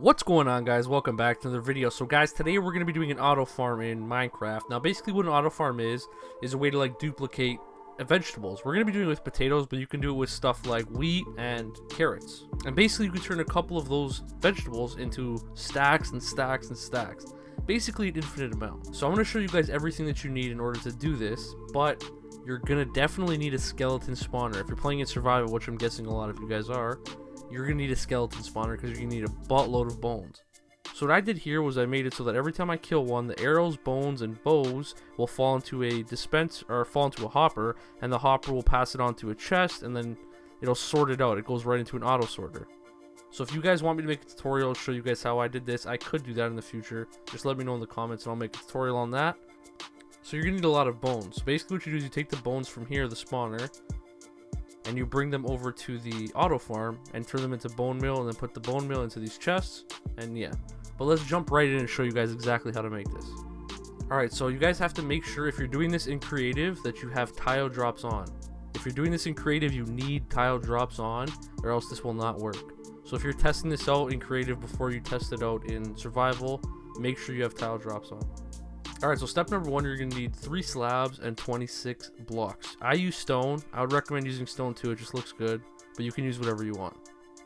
What's going on, guys? Welcome back to another video. So guys, today we're going to be doing an auto farm in Minecraft. Now basically what an auto farm is a way to like duplicate vegetables. We're going to be doing it with potatoes, but you can do it with stuff like wheat and carrots. And basically you can turn a couple of those vegetables into stacks and stacks and stacks. Basically an infinite amount. So I'm going to show you guys everything that you need in order to do this, but you're going to definitely need a skeleton spawner. If you're playing in survival, which I'm guessing a lot of you guys are, you're going to need a skeleton spawner because you're going to need a buttload of bones. So what I did here was I made it so that every time I kill one, the arrows, bones, and bows will fall into a fall into a hopper, and the hopper will pass it on to a chest, and then it'll sort it out. It goes right into an auto sorter. So if you guys want me to make a tutorial, show you guys how I did this, I could do that in the future. Just let me know in the comments and I'll make a tutorial on that. So you're going to need a lot of bones. So basically what you do is you take the bones from here, the spawner, and you bring them over to the auto farm and turn them into bone meal, and then put the bone meal into these chests, and yeah. But let's jump right in and show you guys exactly how to make this. Alright, so you guys have to make sure if you're doing this in creative that you have tile drops on. If you're doing this in creative, you need tile drops on, or else this will not work. So if you're testing this out in creative before you test it out in survival, make sure you have tile drops on. Alright, so step number one, you're going to need 3 slabs and 26 blocks. I use stone. I would recommend using stone too, it just looks good, but you can use whatever you want.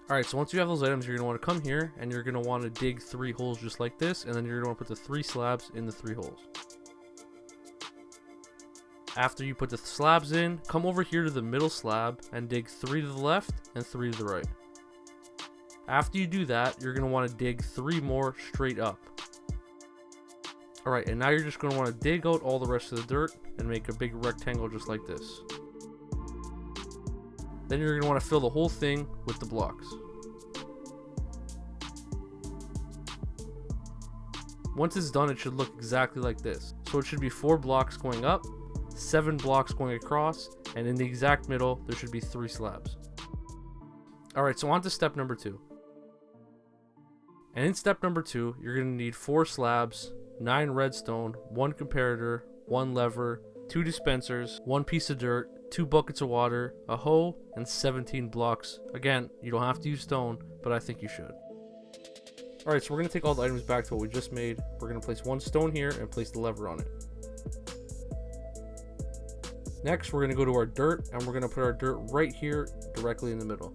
Alright, so once you have those items, you're going to want to come here, and you're going to want to dig 3 holes just like this, and then you're going to want to put the 3 slabs in the 3 holes. After you put the slabs in, come over here to the middle slab, and dig 3 to the left and 3 to the right. After you do that, you're going to want to dig 3 more straight up. Alright, and now you're just going to want to dig out all the rest of the dirt and make a big rectangle just like this. Then you're going to want to fill the whole thing with the blocks. Once it's done, it should look exactly like this. So it should be 4 blocks going up, 7 blocks going across, and in the exact middle, there should be 3 slabs. Alright, so on to step number 2. And in step number 2, you're going to need 4 slabs, 9 redstone, 1 comparator, 1 lever, 2 dispensers, 1 piece of dirt, 2 buckets of water, a hoe, and 17 blocks. Again, you don't have to use stone, but I think you should. Alright, so we're going to take all the items back to what we just made. We're going to place 1 stone here and place the lever on it. Next, we're going to go to our dirt, and we're going to put our dirt right here, directly in the middle.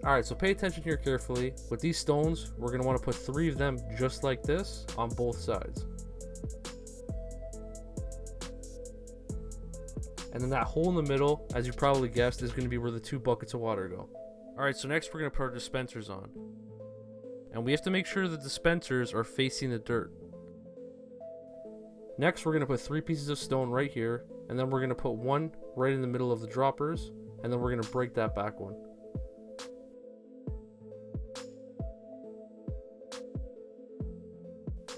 Alright, so pay attention here carefully. With these stones, we're going to want to put 3 of them just like this on both sides. And then that hole in the middle, as you probably guessed, is going to be where the 2 buckets of water go. Alright, so next we're going to put our dispensers on. And we have to make sure the dispensers are facing the dirt. Next, we're going to put 3 pieces of stone right here, and then we're going to put 1 right in the middle of the droppers, and then we're going to break that back one.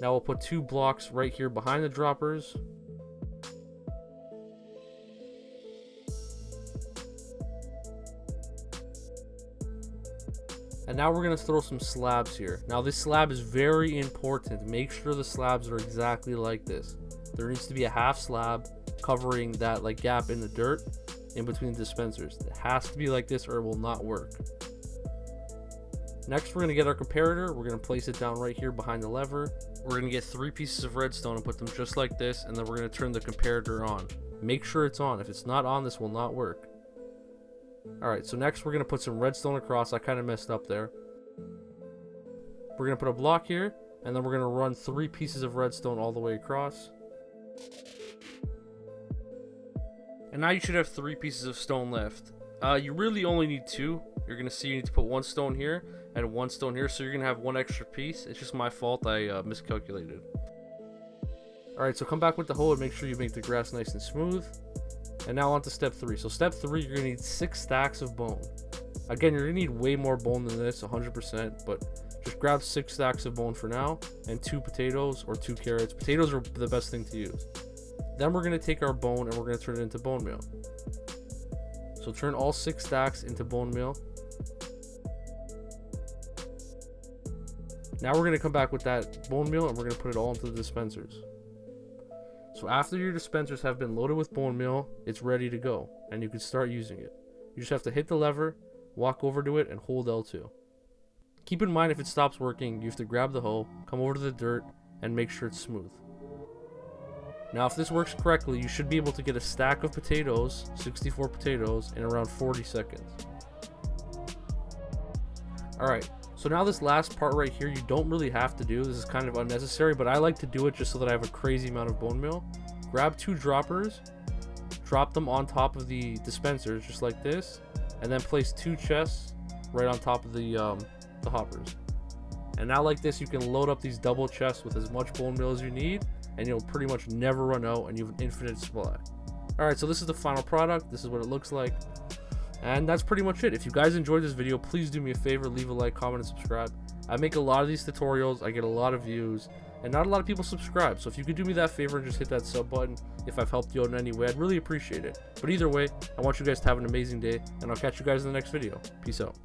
Now we'll put 2 blocks right here behind the droppers. And now we're going to throw some slabs here. Now this slab is very important. Make sure the slabs are exactly like this. There needs to be a half slab covering that like gap in the dirt in between the dispensers. It has to be like this or it will not work. Next, we're going to get our comparator. We're going to place it down right here behind the lever. We're going to get 3 pieces of redstone and put them just like this, and then we're going to turn the comparator on. Make sure it's on. If it's not on, this will not work. Alright, so next we're going to put some redstone across. I kind of messed up there. We're going to put a block here, and then we're going to run 3 pieces of redstone all the way across. And now you should have 3 pieces of stone left. You really only need 2. You're going to see you need to put 1 stone here and 1 stone here, so you're going to have 1 extra piece. It's just my fault, I miscalculated. Alright, so come back with the hoe and make sure you make the grass nice and smooth. And now on to step 3. So step 3, you're going to need 6 stacks of bone. Again, you're going to need way more bone than this, 100%, but just grab 6 stacks of bone for now, and 2 potatoes or 2 carrots. Potatoes are the best thing to use. Then we're going to take our bone and we're going to turn it into bone meal. So turn all 6 stacks into bone meal. Now we're going to come back with that bone meal and we're going to put it all into the dispensers. So after your dispensers have been loaded with bone meal, it's ready to go and you can start using it. You just have to hit the lever, walk over to it, and hold L2. Keep in mind if it stops working, you have to grab the hoe, come over to the dirt, and make sure it's smooth. Now if this works correctly, you should be able to get a stack of potatoes, 64 potatoes, in around 40 seconds. Alright, so now this last part right here you don't really have to do. This is kind of unnecessary, but I like to do it just so that I have a crazy amount of bone meal. Grab 2 droppers, drop them on top of the dispensers just like this, and then place 2 chests right on top of the hoppers. And now like this, you can load up these double chests with as much bone meal as you need, and you'll pretty much never run out, and you have an infinite supply. Alright, so this is the final product. This is what it looks like. And that's pretty much it. If you guys enjoyed this video, please do me a favor, leave a like, comment, and subscribe. I make a lot of these tutorials, I get a lot of views, and not a lot of people subscribe. So if you could do me that favor and just hit that sub button, if I've helped you out in any way, I'd really appreciate it. But either way, I want you guys to have an amazing day, and I'll catch you guys in the next video. Peace out.